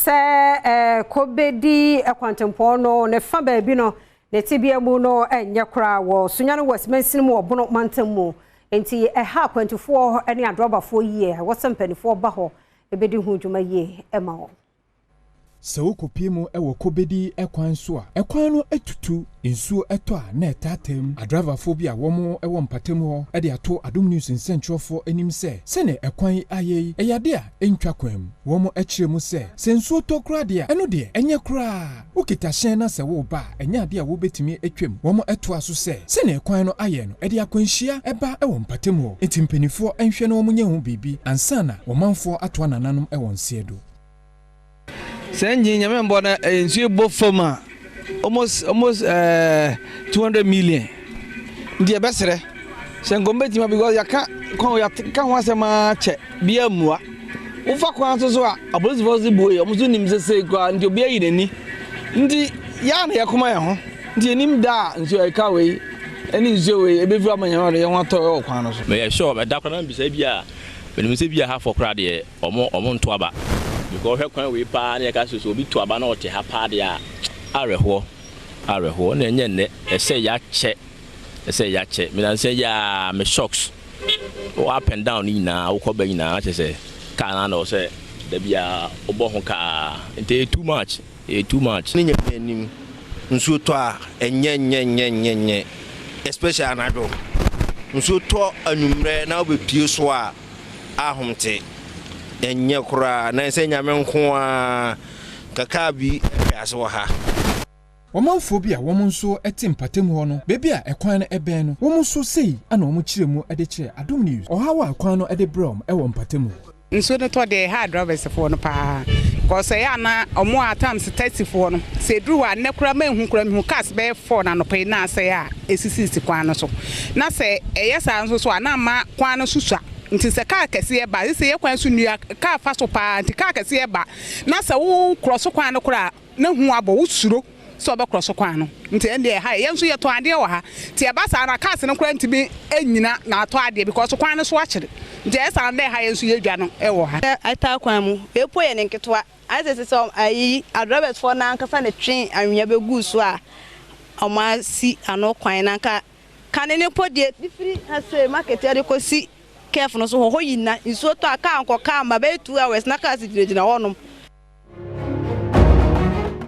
se Kobedi Ekwantempono ne fa baabi no ne tibia mu no enye kra wo Sunyani West mensin mu obono mantamu enti ha 24 ene adrobafo yie wosempanifo ba ho ebedi hu dwuma yie ema wo Sawo kopie mu ewo Kobedi ekwan so a ekwan no etutu nsuo eto a na etatem adriverfo bi a womo ewo mpatem ho e de ato Adom News nsentwofo anim se ne ekwan ayei eyade a entwa kwam womo ekire mu se nsuo to kra de a eno de enye kra ukita hyen na se wo ba enya de a wo betimi etwam womo eto aso se ne ekwan no aye no e de akwanhia eba ewo mpatem ho entimpanifo enhwe no womo nya hu bibi ansana womanfo ato anananom ewo nsiedo Sending a member in Zibo Foma almost 200 million. Dear Bessere, send Gombeti because you can't want some check. Be a mua. Ufa quantos are a blues was the boy, almost in him say, go and you'll be any. The Yan Yakumaya, the name da, and so I can't wait. And in Zoe, a bit from my want to all quanos. May I show my doctor and be Sabia when we say be a half for crowd or more or Montuaba. Because her when we pan your castles will be to a banner to have party areho and then say ya check, say ya check. Me say ya me shocks up and down in now, Cobina, I say, can't or say, there be a obohonka, and too much, too much. Nsutoa enye especially anado nsuto anumre na obepie so a ahomte enye kura na ense nyame nko a kaka bi aso ha womanfo bi a womo nso ete mpatem ho no bebi a ekwan no eben no womo nso sei ana womo kiremu ede kire Adom News ohawa ekwan no ede brom ewo mpatem nso no to de hard drivers for no pa because ya na omo atams 30 for no se dru wa ne kura manhu kura mi cars be 4 na no pe na se ya esisi kwan no so na se eyesa nso so na ma kwan no susua nti se car kese ba se ye kwan so nua car fa so pa nti car kese ba na se wo cross kwan no kura na hu abo wo suro so be cross kwan no nti ende ha ye nso ye to ade wo ha ti e ba sa na cars no kura nti bi enyina na to ade because kwan no so akire nti e sa na ha ye nso ye dwa no e wo ha ata kwan mu epo ye ne nketwa ase so ayi adrobet for na nkasa ne twen anwia begu so a oma si ano kwan na ka kanene podie difiri ase market ya de kosi careful no so ho yina nsuo to aka anko ka ma be 2 hours na ka si direjina wonom